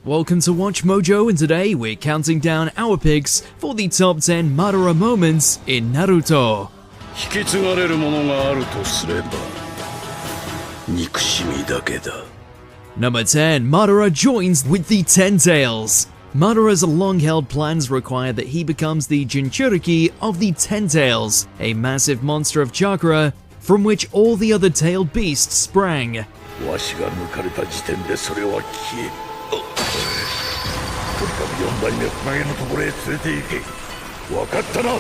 welcome to Watch Mojo, and today we're counting down our picks for the top 10 Madara moments in Naruto. 引き継がれるものがあるとすれば憎しみだけだ。 Number 10. Madara joins with the Ten-Tails. Madara's long-held plans require that he becomes the Jinchuriki of the Ten-Tails, a massive monster of chakra from which all the other tailed beasts sprang. わしが抜かれた時点でそれは消え。とにかく4代目船毛のところへ連れて行け。わかったな、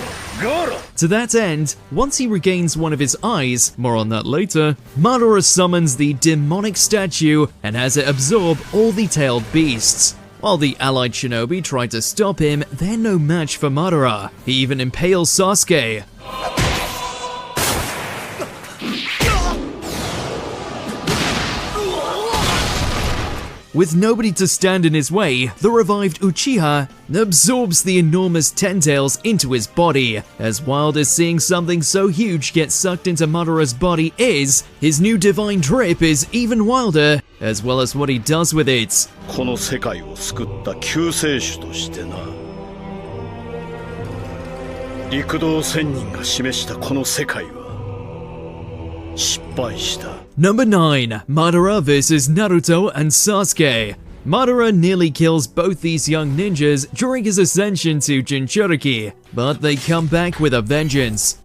ガーラ。 To that end, once he regains one of his eyes, more on that later, Madara summons the demonic statue and has it absorb all the tailed beasts. While the Allied Shinobi try to stop him, they're no match for Madara. He even impales Sasuke. With nobody to stand in his way, the revived Uchiha absorbs the enormous Ten-Tails into his body. As wild as seeing something so huge get sucked into Madara's body is, his new divine drip is even wilder, as well as what he does with it. この世界を救った救世主としてな。陸道仙人が示したこの世界は失敗した。 Number 9. Madara vs Naruto and Sasuke. Madara nearly kills both these young ninjas during his ascension to Jinchuriki, but they come back with a vengeance.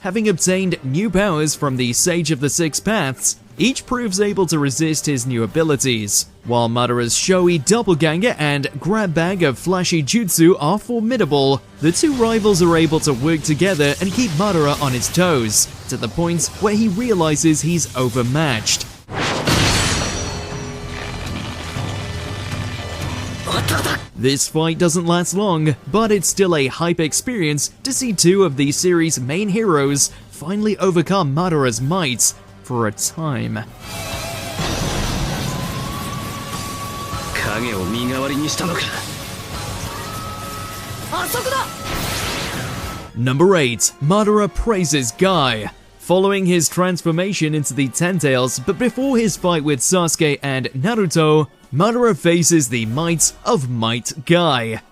Having obtained new powers from the Sage of the Six Paths, each proves able to resist his new abilities. While Madara's showy doppelganger and grab bag of flashy jutsu are formidable, the two rivals are able to work together and keep Madara on his toes, to the point where he realizes he's overmatched. This fight doesn't last long, but it's still a hype experience to see two of the series' main heroes finally overcome Madara's might for a time. Number 8. Madara praises Guy. Following his transformation into the Ten-Tails, but before his fight with Sasuke and Naruto, Madara faces the might of Might Guy.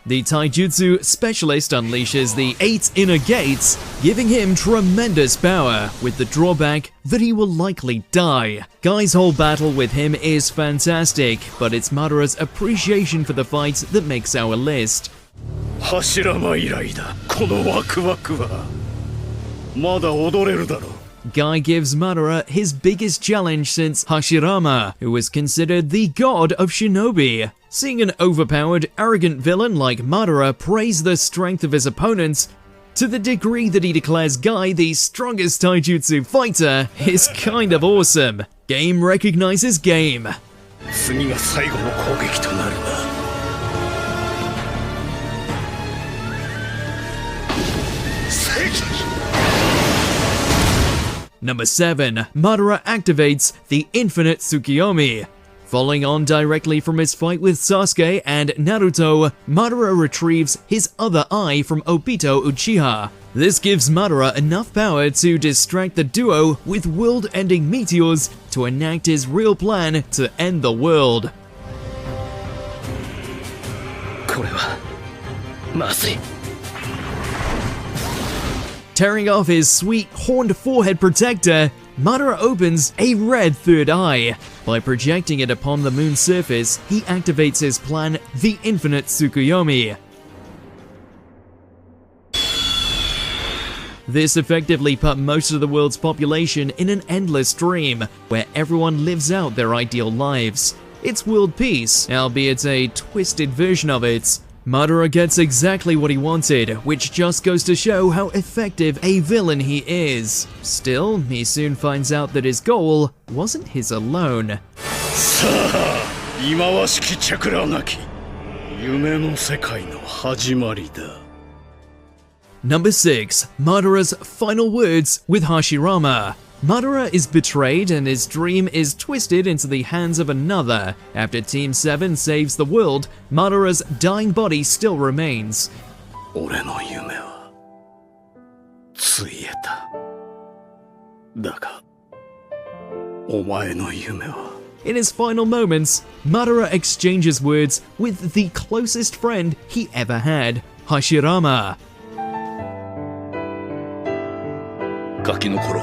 The taijutsu specialist unleashes the 8 inner gates, giving him tremendous power, with the drawback that he will likely die. Guy's whole battle with him is fantastic, but it's Madara's appreciation for the fight that makes our list. Hashirama以来だ。このワクワクはまだ踊れるだろう。 Guy gives Madara his biggest challenge since Hashirama, who was considered the god of shinobi. Seeing an overpowered, arrogant villain like Madara praise the strength of his opponents to the degree that he declares Guy the strongest taijutsu fighter is kind of awesome. Game recognizes game. 次が最後の攻撃となるな。 Number 7. Madara activates the Infinite Tsukiyomi. Following on directly from his fight with Sasuke and Naruto, Madara retrieves his other eye from Obito Uchiha. This gives Madara enough power to distract the duo with world-ending meteors to enact his real plan to end the world. これはまずい。 Tearing off his sweet horned forehead protector, Madara opens a red third eye. By projecting it upon the moon's surface, he activates his plan, the Infinite Tsukuyomi. This effectively put most of the world's population in an endless dream, where everyone lives out their ideal lives. It's world peace, albeit a twisted version of it. Madara gets exactly what he wanted, which just goes to show how effective a villain he is. Still, he soon finds out that his goal wasn't his alone. さあ、忌まわしきチャクラなき夢の世界の始まりだ。 Number 6. Madara's final words with Hashirama. Madara is betrayed and his dream is twisted into the hands of another. After Team 7 saves the world, Madara's dying body still remains. 俺の夢はついえた。だが、お前の夢は。 In his final moments, Madara exchanges words with the closest friend he ever had, Hashirama. ガキの頃、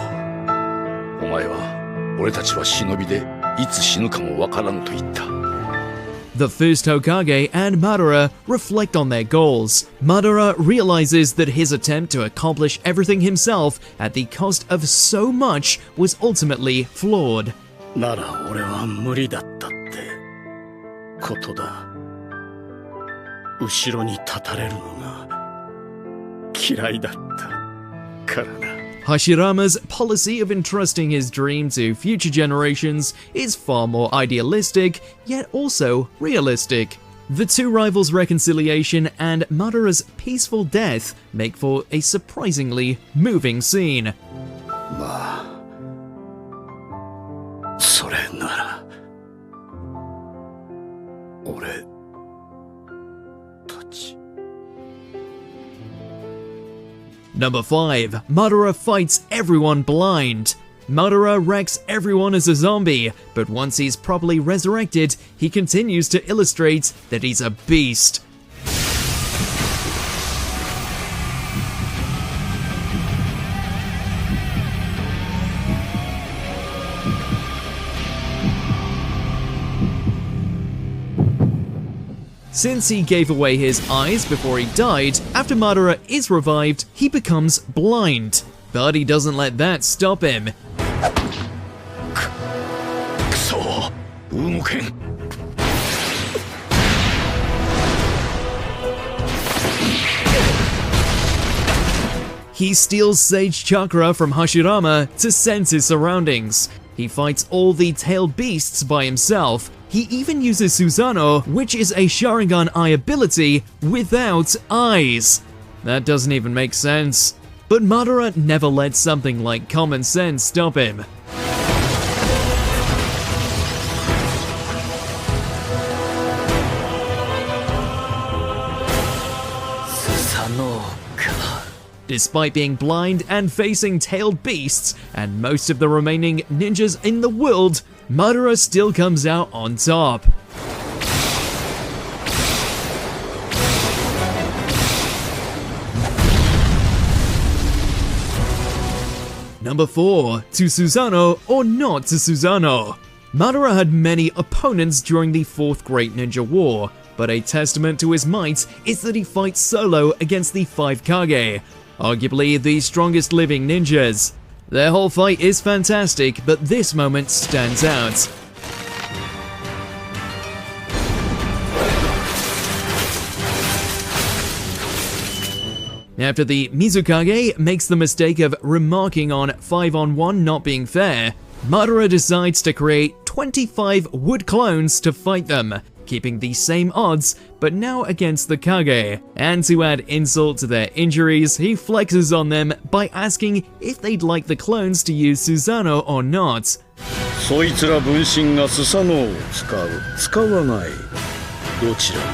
お前は俺たちは忍びでいつ死ぬかもわからんと言った。 The first Hokage and Madara reflect on their goals. Madara realizes that his attempt to accomplish everything himself at the cost of so much was ultimately flawed. なら俺は無理だったってことだ。後ろに立たれるのが嫌いだったからな。 Hashirama's policy of entrusting his dream to future generations is far more idealistic, yet also realistic. The two rivals' reconciliation and Madara's peaceful death make for a surprisingly moving scene. まあ、それなら俺たち。 Number 5. Madara fights everyone blind. Madara wrecks everyone as a zombie, but once he's properly resurrected, he continues to illustrate that he's a beast. Since he gave away his eyes before he died, after Madara is revived, he becomes blind. But he doesn't let that stop him. くそ、動けん。 He steals Sage Chakra from Hashirama to sense his surroundings. He fights all the tailed beasts by himself. He even uses Susanoo, which is a Sharingan Eye ability, without eyes. That doesn't even make sense. But Madara never lets something like common sense stop him. Despite being blind and facing tailed beasts and most of the remaining ninjas in the world, Madara still comes out on top. Number 4. To Susanoo or not to Susanoo? Madara had many opponents during the 4th Great Ninja War, but a testament to his might is that he fights solo against the 5 Kage, arguably the strongest living ninjas. Their whole fight is fantastic, but this moment stands out. After the Mizukage makes the mistake of remarking on 5-on-1 not being fair, Madara decides to create 25 wood clones to fight them, keeping the same odds, but now against the Kage. And to add insult to their injuries, he flexes on them by asking if they'd like the clones to use Susanoo or not. そいつら分身がスサノオを使う、使わない。どちらがい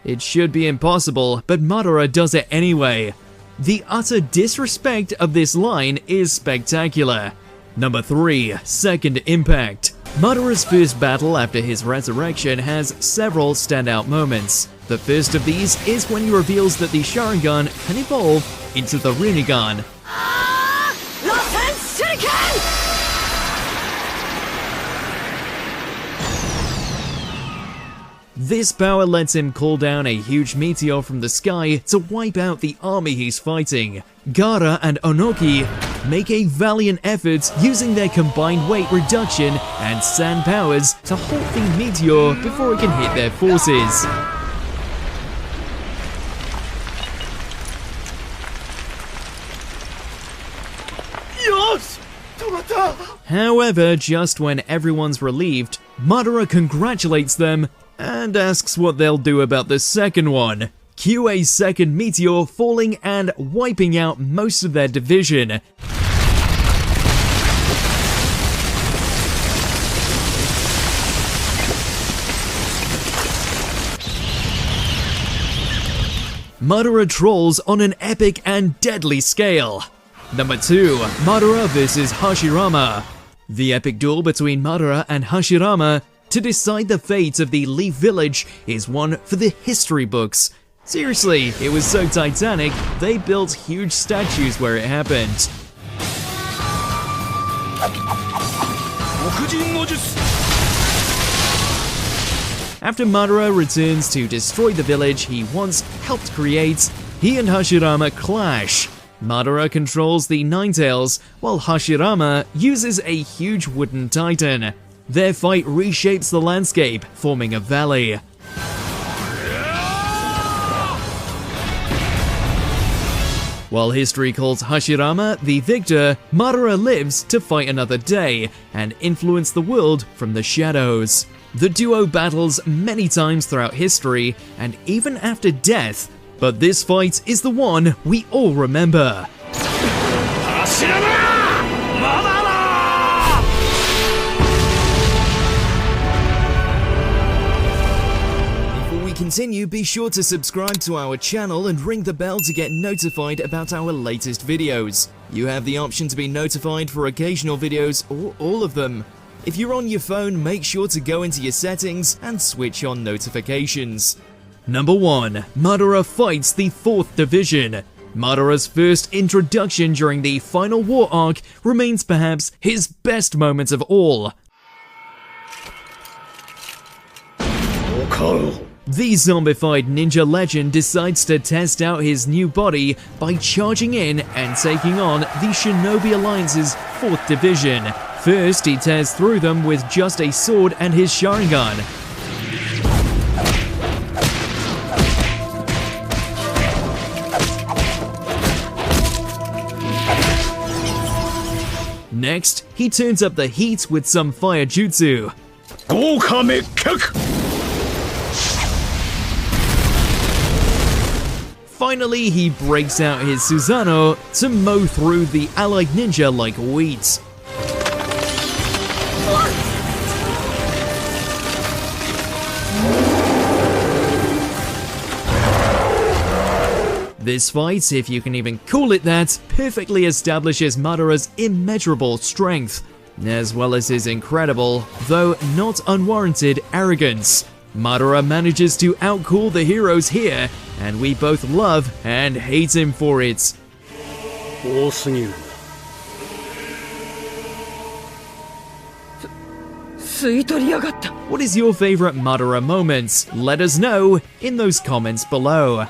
い? It should be impossible, but Madara does it anyway. The utter disrespect of this line is spectacular. Number 3. Second Impact. Madara's first battle after his resurrection has several standout moments. The first of these is when he reveals that the Sharingan can evolve into the Rinnegan. This power lets him call down a huge meteor from the sky to wipe out the army he's fighting. Gaara and Onoki make a valiant effort using their combined weight reduction and sand powers to halt the meteor before it can hit their forces. However, just when everyone's relieved, Madara congratulates them and asks what they'll do about the second one. Cue a second meteor falling and wiping out most of their division. Madara trolls on an epic and deadly scale. Number 2. Madara vs Hashirama. The epic duel between Madara and Hashirama to decide the fate of the Leaf Village is one for the history books. Seriously, it was so titanic, they built huge statues where it happened. After Madara returns to destroy the village he once helped create, he and Hashirama clash. Madara controls the Nine-Tails, while Hashirama uses a huge wooden titan. Their fight reshapes the landscape, forming a valley. While history calls Hashirama the victor, Madara lives to fight another day and influence the world from the shadows. The duo battles many times throughout history and even after death, but this fight is the one we all remember. Before we continue, be sure to subscribe to our channel and ring the bell to get notified about our latest videos. You have the option to be notified for occasional videos or all of them. If you're on your phone, make sure to go into your settings and switch on notifications. Number 1. Madara fights the 4th Division. Madara's first introduction during the final war arc remains perhaps his best moment of all. The zombified ninja legend decides to test out his new body by charging in and taking on the Shinobi Alliance's 4th Division. First, he tears through them with just a sword and his Sharingan. Next, he turns up the heat with some fire jutsu. Finally, he breaks out his Susanoo to mow through the allied ninja like wheat. This fight, if you can even call it that, perfectly establishes Madara's immeasurable strength, as well as his incredible, though not unwarranted, arrogance. Madara manages to outcool the heroes here, and we both love and hate him for it. What is your favorite Madara moment? Let us know in those comments below.